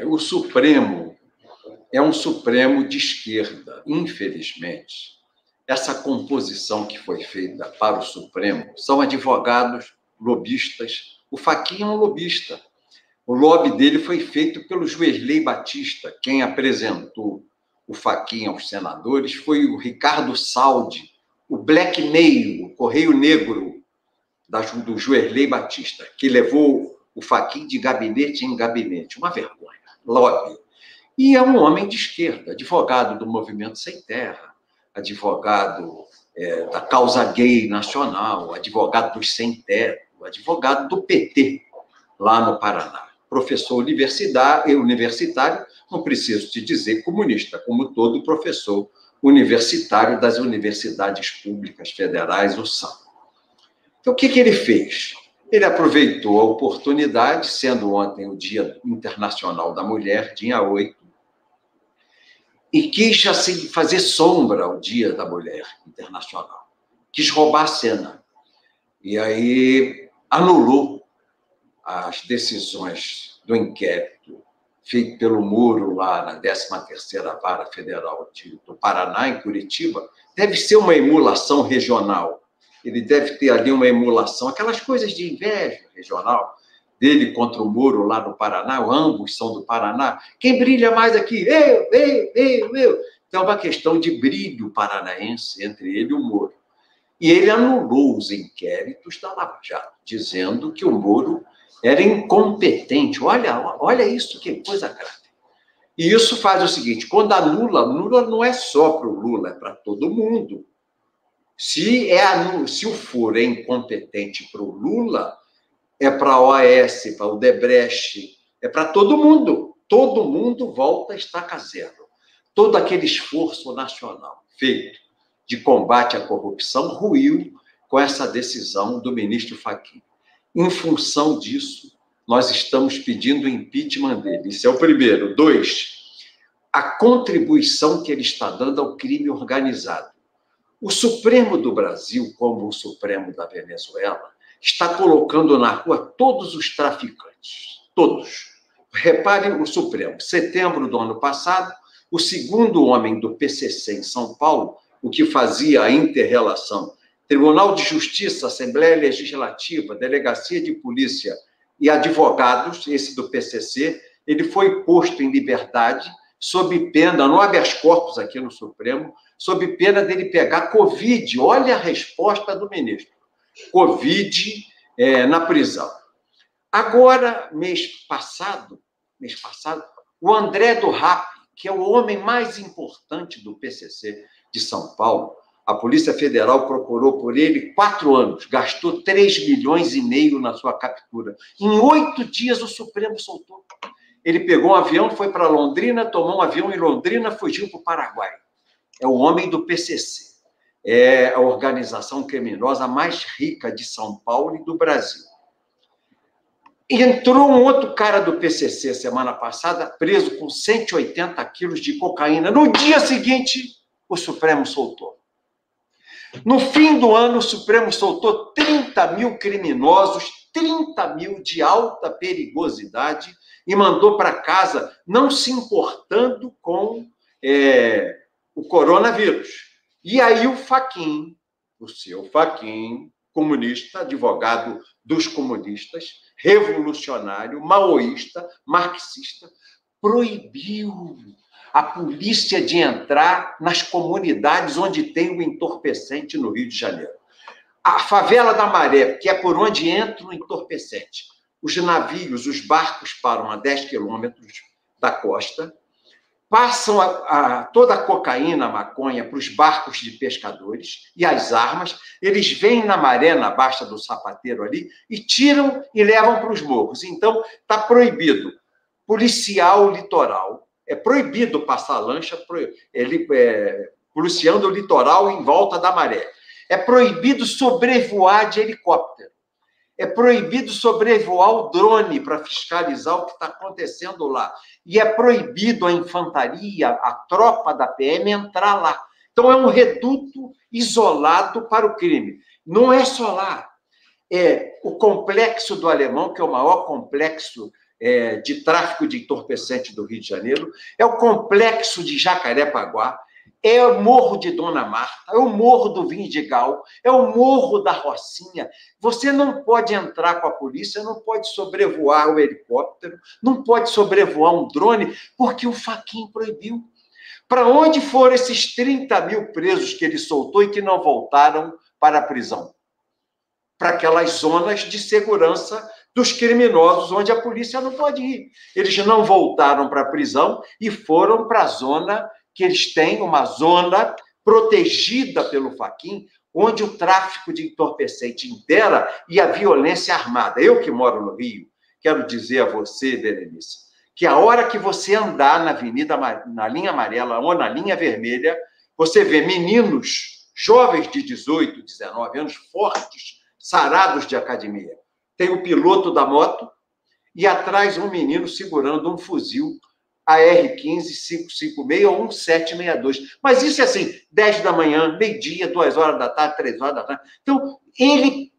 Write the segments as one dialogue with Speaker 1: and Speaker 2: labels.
Speaker 1: O Supremo é um Supremo de esquerda. Infelizmente, essa composição que foi feita para o Supremo são advogados lobistas. O Fachin é um lobista. O lobby dele foi feito pelo Joesley Batista. Quem apresentou o Fachin aos senadores foi o Ricardo Saldi, o blackmail, o correio negro do Joesley Batista, que levou o Fachin de gabinete em gabinete. Uma vergonha. Lobby. E é um homem de esquerda, advogado do Movimento Sem Terra, advogado da causa gay nacional, advogado dos sem teto, advogado do PT, lá no Paraná. Professor universitário, não preciso te dizer comunista, como todo professor universitário das universidades públicas federais, o SAM. Então, o que ele fez? Ele aproveitou a oportunidade, sendo ontem o Dia Internacional da Mulher, dia 8, e quis assim, fazer sombra ao Dia da Mulher Internacional. Quis roubar a cena. E aí anulou as decisões do inquérito feito pelo Moro lá na 13ª Vara Federal do Paraná, em Curitiba. Deve ser uma emulação regional. Ele deve ter ali uma emulação, aquelas coisas de inveja regional, dele contra o Moro lá no Paraná, ambos são do Paraná. Quem brilha mais aqui? Eu. Então, é uma questão de brilho paranaense entre ele e o Moro. E ele anulou os inquéritos da Lava Jato, dizendo que o Moro era incompetente. Olha isso, que coisa grave. E isso faz o seguinte, quando anula não é só para o Lula, é para todo mundo. Se o foro é incompetente para o Lula, é para a OAS, para o Odebrecht, é para todo mundo. Todo mundo volta a estaca zero. Todo aquele esforço nacional feito de combate à corrupção ruiu com essa decisão do ministro Fachin. Em função disso, nós estamos pedindo o impeachment dele. Isso é o primeiro. 2, a contribuição que ele está dando ao crime organizado. O Supremo do Brasil, como o Supremo da Venezuela, está colocando na rua todos os traficantes. Todos. Reparem o Supremo. Setembro do ano passado, o segundo homem do PCC em São Paulo, o que fazia a inter-relação Tribunal de Justiça, Assembleia Legislativa, Delegacia de Polícia e advogados, esse do PCC, ele foi posto em liberdade sob pena, no habeas corpus aqui no Supremo, sob pena dele pegar Covid. Olha a resposta do ministro. Covid na prisão. Agora, mês passado, o André do Rap, que é o homem mais importante do PCC de São Paulo, a Polícia Federal procurou por ele 4 anos, gastou 3,5 milhões na sua captura. Em 8 dias, o Supremo soltou. Ele pegou um avião, foi para Londrina, tomou um avião em Londrina, fugiu para o Paraguai. É o homem do PCC. É a organização criminosa mais rica de São Paulo e do Brasil. Entrou um outro cara do PCC semana passada, preso com 180 quilos de cocaína. No dia seguinte, o Supremo soltou. No fim do ano, o Supremo soltou 30 mil criminosos, 30 mil de alta perigosidade, e mandou para casa, não se importando com o coronavírus. E aí o Fachin, o seu Fachin, comunista, advogado dos comunistas, revolucionário, maoísta, marxista, proibiu a polícia de entrar nas comunidades onde tem o entorpecente no Rio de Janeiro. A favela da Maré, que é por onde entra o entorpecente. Os navios, os barcos param a 10 quilômetros da costa, passam toda a cocaína, a maconha, para os barcos de pescadores e as armas. Eles vêm na Maré, na Baixa do Sapateiro ali, e tiram e levam para os morros. Então, está proibido policial litoral. É proibido passar lancha, policiando o litoral em volta da maré. É proibido sobrevoar de helicóptero. É proibido sobrevoar o drone para fiscalizar o que está acontecendo lá. E é proibido a infantaria, a tropa da PM entrar lá. Então, é um reduto isolado para o crime. Não é só lá. É o Complexo do Alemão, que é o maior complexo de tráfico de entorpecente do Rio de Janeiro, é o complexo de Jacarepaguá, é o Morro de Dona Marta, é o Morro do Vindigal, é o Morro da Rocinha. Você não pode entrar com a polícia, não pode sobrevoar o helicóptero, não pode sobrevoar um drone, porque o Fachin proibiu. Para onde foram esses 30 mil presos que ele soltou e que não voltaram para a prisão? Para aquelas zonas de segurança dos criminosos, onde a polícia não pode ir. Eles não voltaram para a prisão e foram para a zona que eles têm, uma zona protegida pelo Fachin, onde o tráfico de entorpecente impera e a violência armada. Eu que moro no Rio, quero dizer a você, Berenice, que a hora que você andar na avenida, na linha amarela ou na linha vermelha, você vê meninos, jovens de 18, 19 anos, fortes, sarados de academia. Tem o piloto da moto e atrás um menino segurando um fuzil AR-15, 556 ou 1762. Mas isso é assim, 10 da manhã, meio-dia, 2 horas da tarde, 3 horas da tarde. Então, ele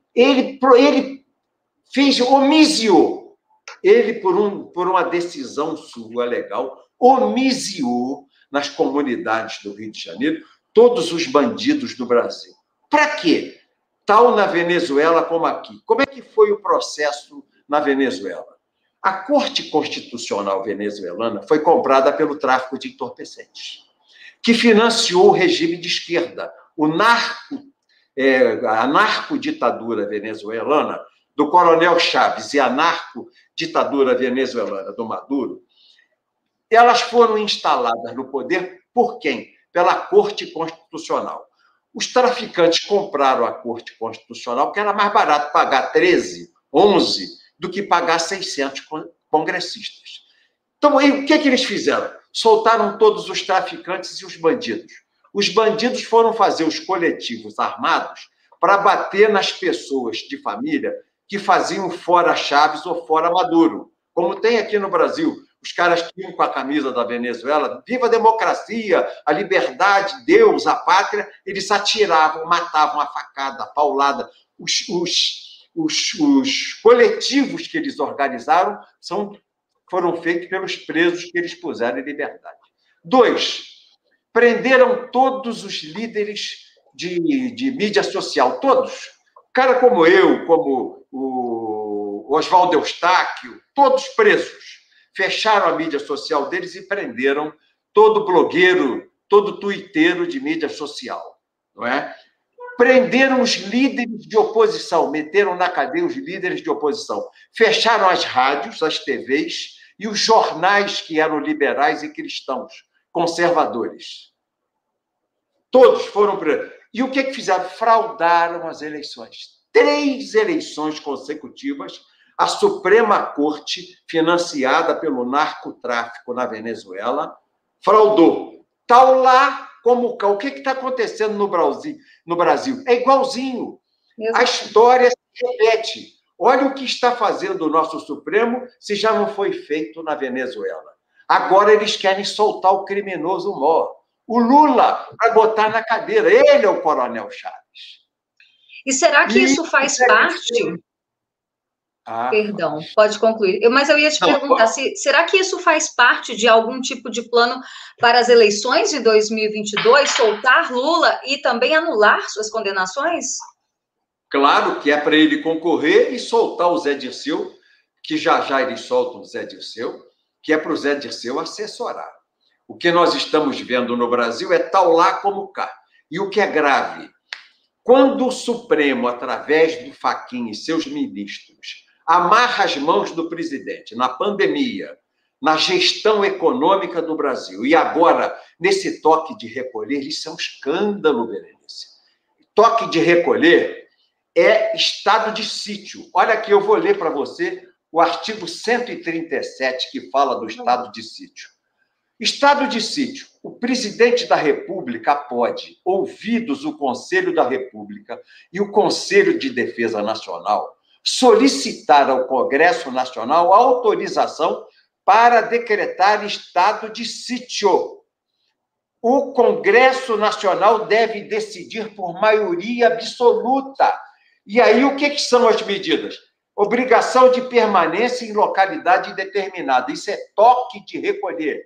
Speaker 1: fez omisiou. Ele, por uma decisão sua legal, omisiou nas comunidades do Rio de Janeiro todos os bandidos do Brasil. Para quê? Tal na Venezuela como aqui. Como é que foi o processo na Venezuela? A Corte Constitucional venezuelana foi comprada pelo tráfico de entorpecentes, que financiou o regime de esquerda. A narcoditadura venezuelana do Coronel Chávez e a narcoditadura venezuelana do Maduro, elas foram instaladas no poder por quem? Pela Corte Constitucional. Os traficantes compraram a Corte Constitucional, porque era mais barato pagar 13, 11, do que pagar 600 congressistas. Então, o que eles fizeram? Soltaram todos os traficantes e os bandidos. Os bandidos foram fazer os coletivos armados para bater nas pessoas de família que faziam fora Chaves ou fora Maduro, como tem aqui no Brasil. Os caras que iam com a camisa da Venezuela, viva a democracia, a liberdade, Deus, a pátria, eles atiravam, matavam a facada, a paulada. Os coletivos que eles organizaram foram feitos pelos presos que eles puseram em liberdade. 2, prenderam todos os líderes de mídia social, todos. Cara como eu, como o Oswaldo Eustáquio, todos presos. Fecharam a mídia social deles e prenderam todo blogueiro, todo tuiteiro de mídia social, não é? Prenderam os líderes de oposição, meteram na cadeia os líderes de oposição. Fecharam as rádios, as TVs e os jornais que eram liberais e cristãos, conservadores. Todos foram presos. E o que fizeram? Fraudaram as eleições. 3 eleições consecutivas, a Suprema Corte, financiada pelo narcotráfico na Venezuela, fraudou. Tal lá como cá. O que está acontecendo no Brasil? É igualzinho. A história se repete. Olha o que está fazendo o nosso Supremo se já não foi feito na Venezuela. Agora eles querem soltar o criminoso mor. O Lula, para botar na cadeira. Ele é o Coronel Chaves.
Speaker 2: E será que isso faz parte... Perdão, pode concluir. Mas eu ia te perguntar, será que isso faz parte de algum tipo de plano para as eleições de 2022, soltar Lula e também anular suas condenações?
Speaker 1: Claro que é para ele concorrer e soltar o Zé Dirceu, que já eles soltam o Zé Dirceu, que é para o Zé Dirceu assessorar. O que nós estamos vendo no Brasil é tal lá como cá. E o que é grave, quando o Supremo, através do Fachin e seus ministros, amarra as mãos do presidente na pandemia, na gestão econômica do Brasil, e agora, nesse toque de recolher, isso é um escândalo, Berenice. Toque de recolher é estado de sítio. Olha aqui, eu vou ler para você o artigo 137, que fala do estado de sítio. Estado de sítio. O presidente da República pode, ouvidos o Conselho da República e o Conselho de Defesa Nacional, solicitar ao Congresso Nacional autorização para decretar estado de sítio. O Congresso Nacional deve decidir por maioria absoluta. E aí, o que são as medidas? Obrigação de permanência em localidade determinada. Isso é toque de recolher.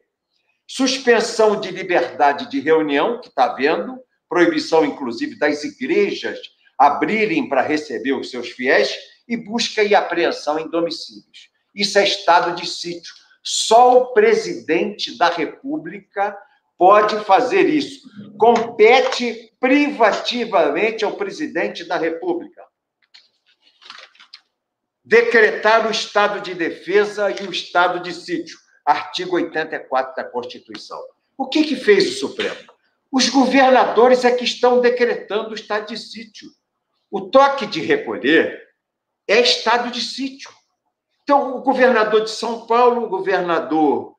Speaker 1: Suspensão de liberdade de reunião, que está vendo, proibição, inclusive, das igrejas abrirem para receber os seus fiéis, e busca e apreensão em domicílios. Isso é estado de sítio. Só o presidente da República pode fazer isso. Compete privativamente ao presidente da República decretar o estado de defesa e o estado de sítio. Artigo 84 da Constituição. O que fez o Supremo? Os governadores é que estão decretando o estado de sítio. O toque de recolher é estado de sítio. Então, o governador de São Paulo, o governador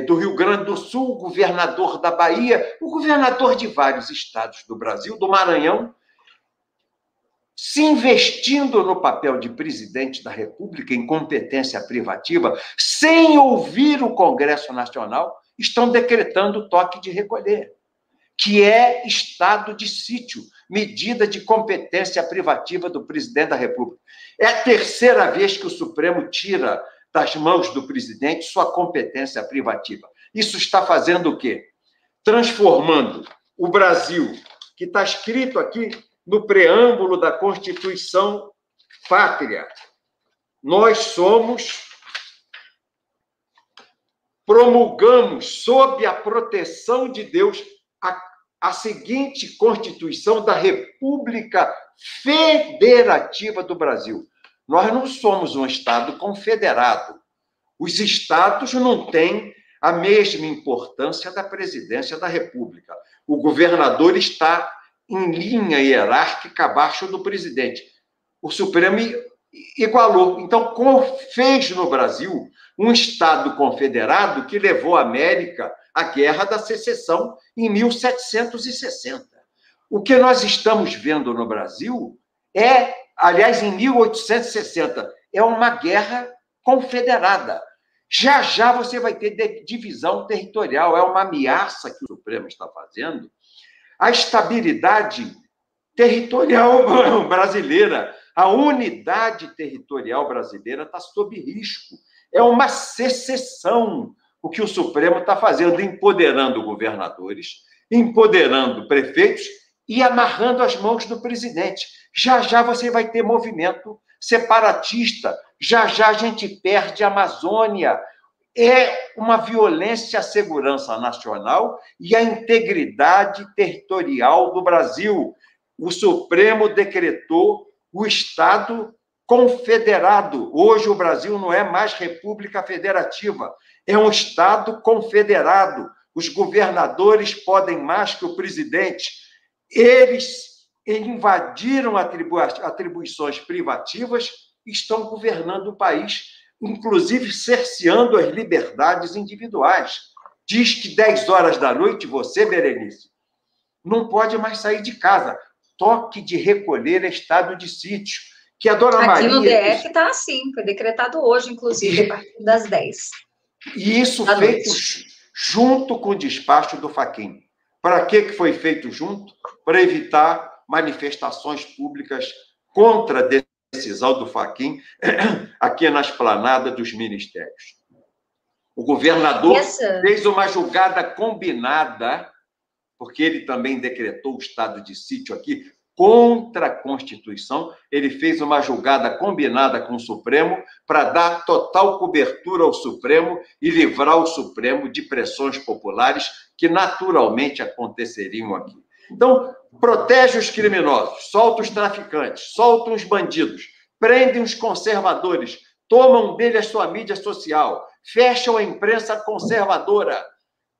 Speaker 1: do Rio Grande do Sul, o governador da Bahia, o governador de vários estados do Brasil, do Maranhão, se investindo no papel de presidente da República em competência privativa, sem ouvir o Congresso Nacional, estão decretando toque de recolher, que é estado de sítio, medida de competência privativa do presidente da República. É a terceira vez que o Supremo tira das mãos do presidente sua competência privativa. Isso está fazendo o quê? Transformando o Brasil, que está escrito aqui no preâmbulo da Constituição Pátria. Nós promulgamos, sob a proteção de Deus, a seguinte Constituição da República Federativa do Brasil. Nós não somos um Estado confederado. Os Estados não têm a mesma importância da presidência da República. O governador está em linha hierárquica abaixo do presidente. O Supremo igualou. Então, fez no Brasil um Estado confederado que levou a América à Guerra da Secessão em 1760. O que nós estamos vendo no Brasil aliás, em 1860, é uma guerra confederada. Já já você vai ter divisão territorial, é uma ameaça que o Supremo está fazendo. A estabilidade territorial brasileira, a unidade territorial brasileira está sob risco. É uma secessão o que o Supremo está fazendo, empoderando governadores, empoderando prefeitos e amarrando as mãos do presidente. Já já você vai ter movimento separatista, já já a gente perde a Amazônia. É uma violência à segurança nacional e à integridade territorial do Brasil. O Supremo decretou o Estado confederado. Hoje o Brasil não é mais república federativa, é um Estado confederado. Os governadores podem mais que o presidente. Eles invadiram atribuições privativas e estão governando o país, inclusive cerceando as liberdades individuais. Diz que 10 horas da noite, você, Berenice, não pode mais sair de casa. Toque de recolher é estado de sítio. Que a dona Maria...
Speaker 2: Aqui no DF está assim, foi decretado hoje, inclusive, a partir das 10.
Speaker 1: E isso feito junto com o despacho do Fachin. Para que foi feito junto? Para evitar manifestações públicas contra a decisão do Fachin aqui na esplanada dos ministérios. O governador fez uma julgada combinada, porque ele também decretou o estado de sítio aqui, contra a Constituição. Ele fez uma julgada combinada com o Supremo para dar total cobertura ao Supremo e livrar o Supremo de pressões populares que naturalmente aconteceriam aqui. Então, protege os criminosos, solta os traficantes, solta os bandidos, prende os conservadores, tomam dele a sua mídia social, fecham a imprensa conservadora,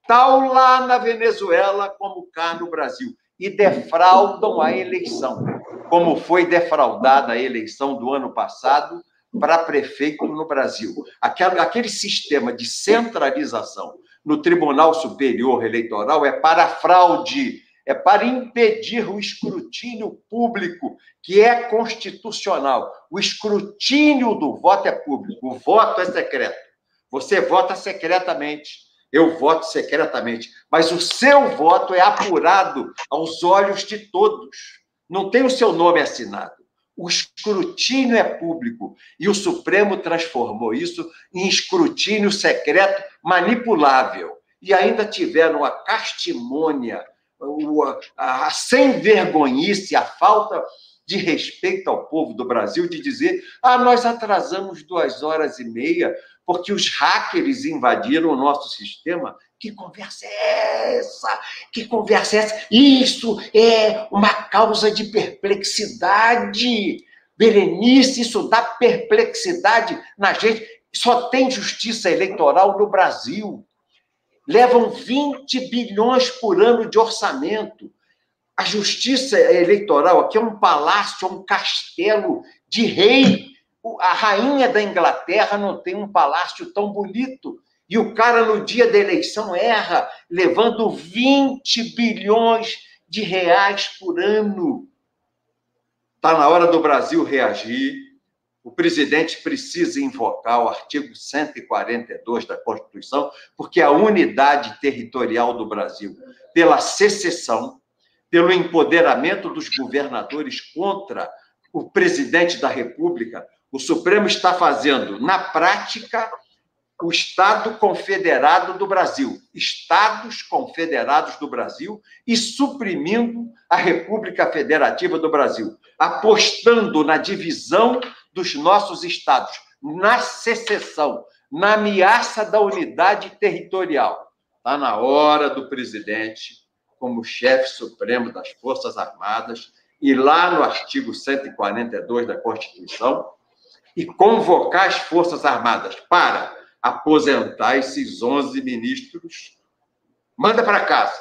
Speaker 1: tal lá na Venezuela como cá no Brasil, e defraudam a eleição, como foi defraudada a eleição do ano passado para prefeito no Brasil. Aquele sistema de centralização no Tribunal Superior Eleitoral é para fraude, é para impedir o escrutínio público, que é constitucional. O escrutínio do voto é público, o voto é secreto. Você vota secretamente, eu voto secretamente, mas o seu voto é apurado aos olhos de todos. Não tem o seu nome assinado. O escrutínio é público. E o Supremo transformou isso em escrutínio secreto manipulável. E ainda tiveram a castimônia, a sem-vergonhice, a falta de respeito ao povo do Brasil de dizer: nós atrasamos 2h30 porque os hackers invadiram o nosso sistema. Que conversa é essa? Que conversa é essa? Isso é uma causa de perplexidade. Berenice, isso dá perplexidade na gente. Só tem justiça eleitoral no Brasil. Levam 20 bilhões por ano de orçamento. A justiça eleitoral aqui é um palácio, é um castelo de rei. A rainha da Inglaterra não tem um palácio tão bonito. E o cara, no dia da eleição, erra, levando 20 bilhões de reais por ano. Está na hora do Brasil reagir. O presidente precisa invocar o artigo 142 da Constituição, porque a unidade territorial do Brasil, pela secessão, pelo empoderamento dos governadores contra o presidente da República, o Supremo está fazendo, na prática, o Estado Confederado do Brasil, Estados Confederados do Brasil, e suprimindo a República Federativa do Brasil, apostando na divisão dos nossos estados, na secessão, na ameaça da unidade territorial. Está na hora do presidente, como chefe supremo das Forças Armadas, ir lá no artigo 142 da Constituição e convocar as Forças Armadas para aposentar esses 11 ministros, manda para casa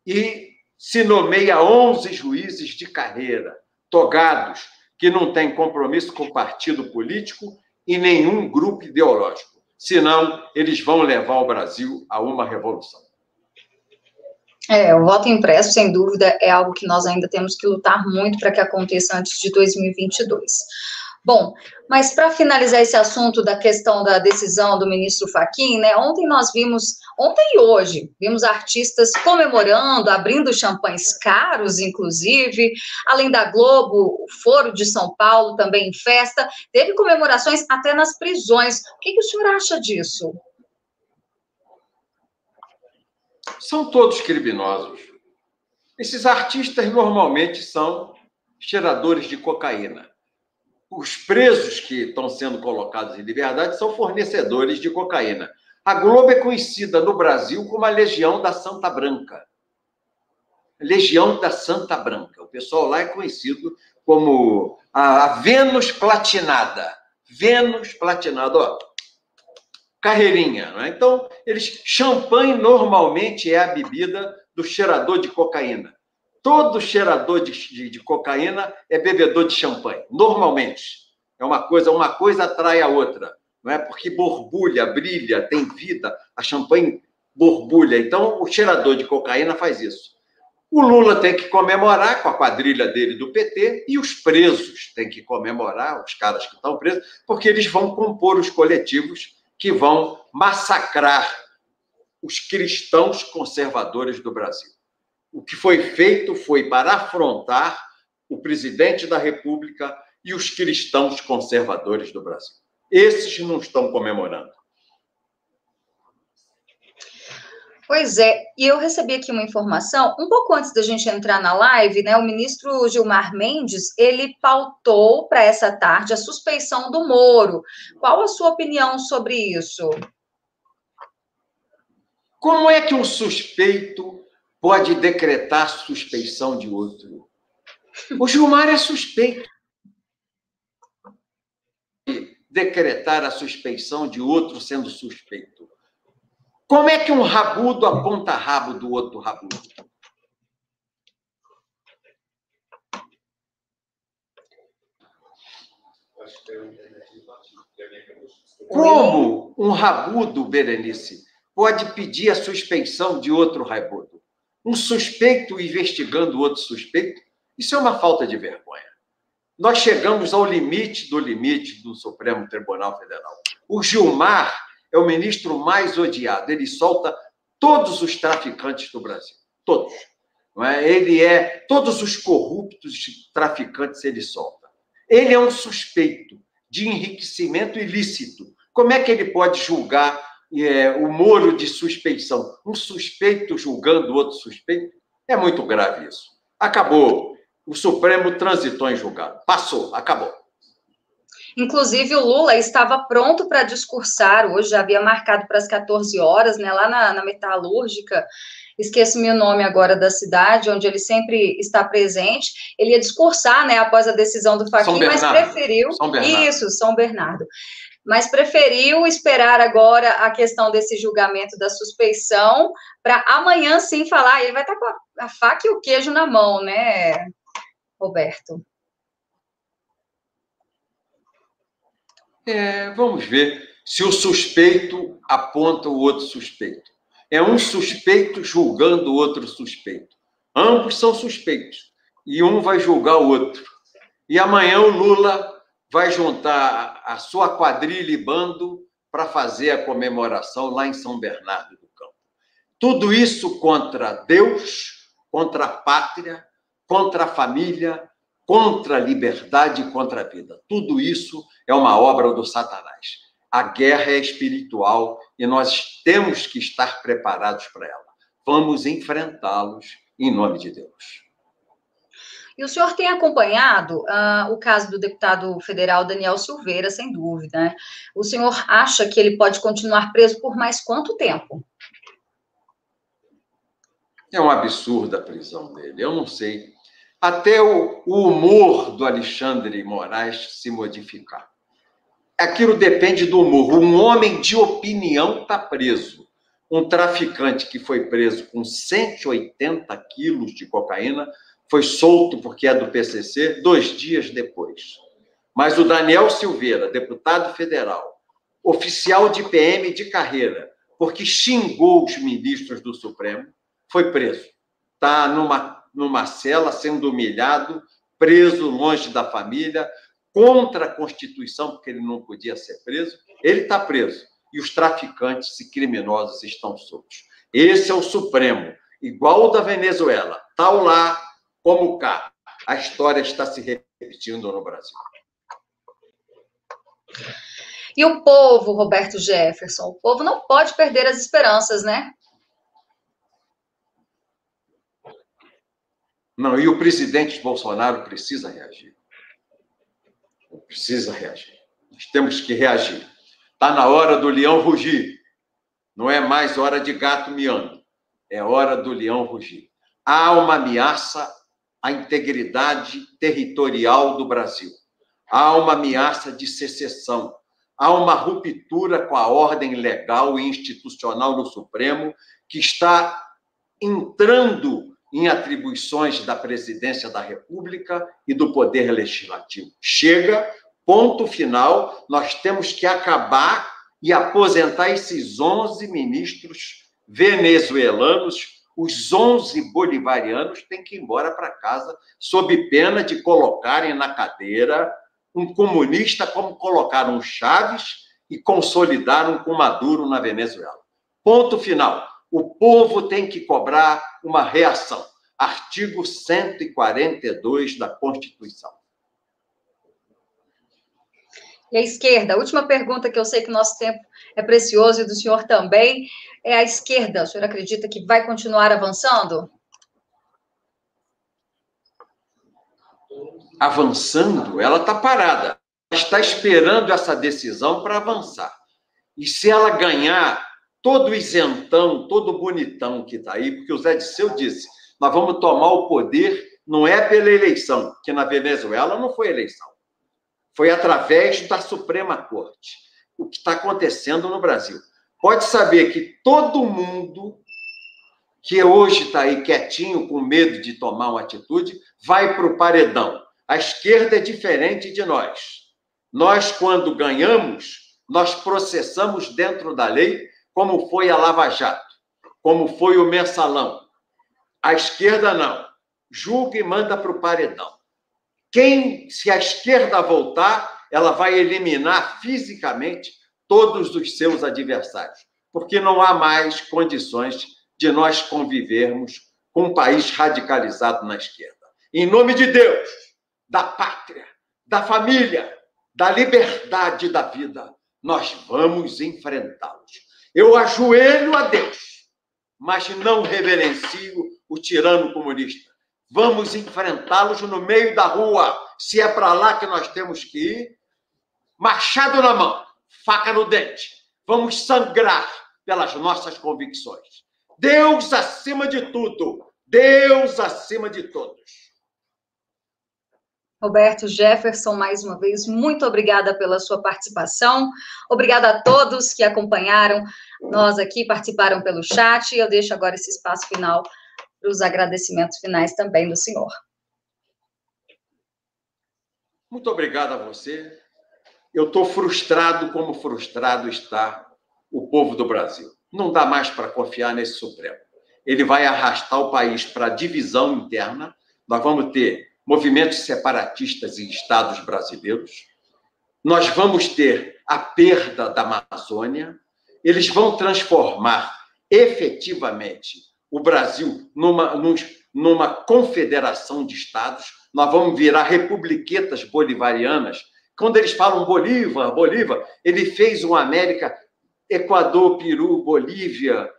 Speaker 1: e se nomeia 11 juízes de carreira, togados, que não têm compromisso com partido político e nenhum grupo ideológico. Senão, eles vão levar o Brasil a uma revolução.
Speaker 2: O voto impresso, sem dúvida, é algo que nós ainda temos que lutar muito para que aconteça antes de 2022. Bom, mas para finalizar esse assunto da questão da decisão do ministro Fachin, né? Ontem e hoje, vimos artistas comemorando, abrindo champanhes caros, inclusive, além da Globo, o Foro de São Paulo também em festa, teve comemorações até nas prisões. O que o senhor acha disso?
Speaker 1: São todos criminosos. Esses artistas normalmente são cheiradores de cocaína. Os presos que estão sendo colocados em liberdade são fornecedores de cocaína. A Globo é conhecida no Brasil como a Legião da Santa Branca. Legião da Santa Branca. O pessoal lá é conhecido como a Vênus Platinada. Vênus Platinada, ó. Carreirinha, não é? Então, champanhe normalmente é a bebida do cheirador de cocaína. Todo cheirador de cocaína é bebedor de champanhe, normalmente. É uma coisa atrai a outra, não é? Porque borbulha, brilha, tem vida, a champanhe borbulha. Então, o cheirador de cocaína faz isso. O Lula tem que comemorar com a quadrilha dele do PT e os presos têm que comemorar, os caras que estão presos, porque eles vão compor os coletivos que vão massacrar os cristãos conservadores do Brasil. O que foi feito foi para afrontar o presidente da República e os cristãos conservadores do Brasil. Esses não estão comemorando.
Speaker 2: Pois é, e eu recebi aqui uma informação, um pouco antes da gente entrar na live, né, o ministro Gilmar Mendes, ele pautou para essa tarde a suspeição do Moro. Qual a sua opinião sobre isso?
Speaker 1: Como é que um suspeito pode decretar suspeição de outro? O Gilmar é suspeito. Decretar a suspeição de outro sendo suspeito. Como é que um rabudo aponta rabo do outro rabudo? Como um rabudo, Berenice, pode pedir a suspeição de outro rabudo? Um suspeito investigando outro suspeito? Isso é uma falta de vergonha. Nós chegamos ao limite do Supremo Tribunal Federal. O Gilmar é o ministro mais odiado. Ele solta todos os traficantes do Brasil. Todos. Não é? Todos os corruptos traficantes ele solta. Ele é um suspeito de enriquecimento ilícito. Como é que ele pode julgar o moro de suspeição? Um suspeito julgando outro suspeito? É muito grave isso. Acabou. O Supremo transitou em julgado. Passou, acabou.
Speaker 2: Inclusive, o Lula estava pronto para discursar hoje, já havia marcado para as 14 horas, né, lá na Metalúrgica, esqueço-me o nome agora da cidade, onde ele sempre está presente. Ele ia discursar, né, após a decisão do Fachin, mas preferiu... Isso, São Bernardo. Mas preferiu esperar agora a questão desse julgamento da suspeição para amanhã sim falar. Ele vai estar com a faca e o queijo na mão, né, Roberto?
Speaker 1: Vamos ver se o suspeito aponta o outro suspeito. É um suspeito julgando o outro suspeito. Ambos são suspeitos. E um vai julgar o outro. E amanhã o Lula vai juntar a sua quadrilha e bando para fazer a comemoração lá em São Bernardo do Campo. Tudo isso contra Deus, contra a pátria, contra a família, contra a liberdade e contra a vida. Tudo isso é uma obra do Satanás. A guerra é espiritual e nós temos que estar preparados para ela. Vamos enfrentá-los em nome de Deus.
Speaker 2: E o senhor tem acompanhado o caso do deputado federal Daniel Silveira, sem dúvida, né? O senhor acha que ele pode continuar preso por mais quanto tempo?
Speaker 1: É um absurdo a prisão dele, eu não sei. Até o humor do Alexandre Moraes se modificar. Aquilo depende do humor. Um homem de opinião está preso. Um traficante que foi preso com 180 quilos de cocaína foi solto porque é do PCC 2 dias depois. Mas o Daniel Silveira, deputado federal, oficial de PM de carreira, porque xingou os ministros do Supremo, foi preso. Está numa cela, sendo humilhado, preso longe da família, contra a Constituição, porque ele não podia ser preso. Ele está preso. E os traficantes e criminosos estão soltos. Esse é o Supremo, igual o da Venezuela. Tal lá como cá. A história está se repetindo no Brasil.
Speaker 2: E o povo, Roberto Jefferson, o povo não pode perder as esperanças, né?
Speaker 1: Não, e o presidente Bolsonaro precisa reagir. Precisa reagir. Nós temos que reagir. Está na hora do leão rugir. Não é mais hora de gato miando. É hora do leão rugir. Há uma ameaça à integridade territorial do Brasil. Há uma ameaça de secessão. Há uma ruptura com a ordem legal e institucional no Supremo que está entrando em atribuições da Presidência da República e do Poder Legislativo. Chega, ponto final, nós temos que acabar e aposentar esses 11 ministros venezuelanos, os 11 bolivarianos têm que ir embora para casa, sob pena de colocarem na cadeira um comunista, como colocaram Chaves e consolidaram com Maduro na Venezuela. Ponto final. O povo tem que cobrar uma reação. Artigo 142 da Constituição.
Speaker 2: E a esquerda, a última pergunta, que eu sei que o nosso tempo é precioso e do senhor também, é a esquerda. O senhor acredita que vai continuar avançando?
Speaker 1: Avançando? Ela está parada. Ela está esperando essa decisão para avançar. E se ela ganhar, todo isentão, todo bonitão que está aí, porque o Zé Disseu disse, nós vamos tomar o poder, não é pela eleição, que na Venezuela não foi eleição. Foi através da Suprema Corte. O que está acontecendo no Brasil. Pode saber que todo mundo que hoje está aí quietinho, com medo de tomar uma atitude, vai para o paredão. A esquerda é diferente de nós. Nós, quando ganhamos, nós processamos dentro da lei, como foi a Lava Jato, como foi o Mensalão. A esquerda não. Julga e manda para o paredão. Se a esquerda voltar, ela vai eliminar fisicamente todos os seus adversários, porque não há mais condições de nós convivermos com um país radicalizado na esquerda. Em nome de Deus, da pátria, da família, da liberdade da vida, nós vamos enfrentá-los. Eu ajoelho a Deus, mas não reverencio o tirano comunista. Vamos enfrentá-los no meio da rua. Se é para lá que nós temos que ir, machado na mão, faca no dente. Vamos sangrar pelas nossas convicções. Deus acima de tudo. Deus acima de todos.
Speaker 2: Roberto Jefferson, mais uma vez, muito obrigada pela sua participação. Obrigada a todos que acompanharam nós aqui, participaram pelo chat. Eu deixo agora esse espaço final para os agradecimentos finais também do senhor.
Speaker 1: Muito obrigado a você. Eu estou frustrado como frustrado está o povo do Brasil. Não dá mais para confiar nesse Supremo. Ele vai arrastar o país para a divisão interna. Nós vamos ter movimentos separatistas em estados brasileiros. Nós vamos ter a perda da Amazônia. Eles vão transformar efetivamente o Brasil numa confederação de estados. Nós vamos virar republiquetas bolivarianas. Quando eles falam Bolívar, ele fez uma América, Equador, Peru, Bolívia,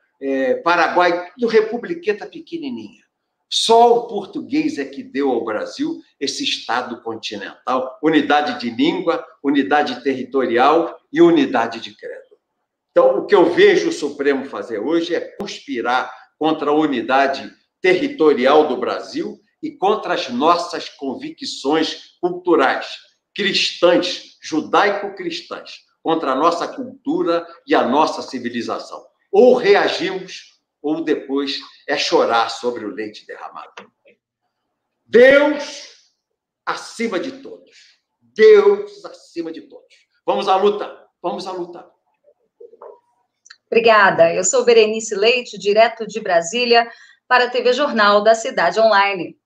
Speaker 1: Paraguai, tudo republiqueta pequenininha. Só o português é que deu ao Brasil esse Estado continental, unidade de língua, unidade territorial e unidade de credo. Então, o que eu vejo o Supremo fazer hoje é conspirar contra a unidade territorial do Brasil e contra as nossas convicções culturais, cristãs, judaico-cristãs, contra a nossa cultura e a nossa civilização. Ou reagimos, ou depois é chorar sobre o leite derramado. Deus acima de todos. Deus acima de todos. Vamos à luta. Vamos à luta.
Speaker 2: Obrigada. Eu sou Berenice Leite, direto de Brasília, para a TV Jornal da Cidade Online.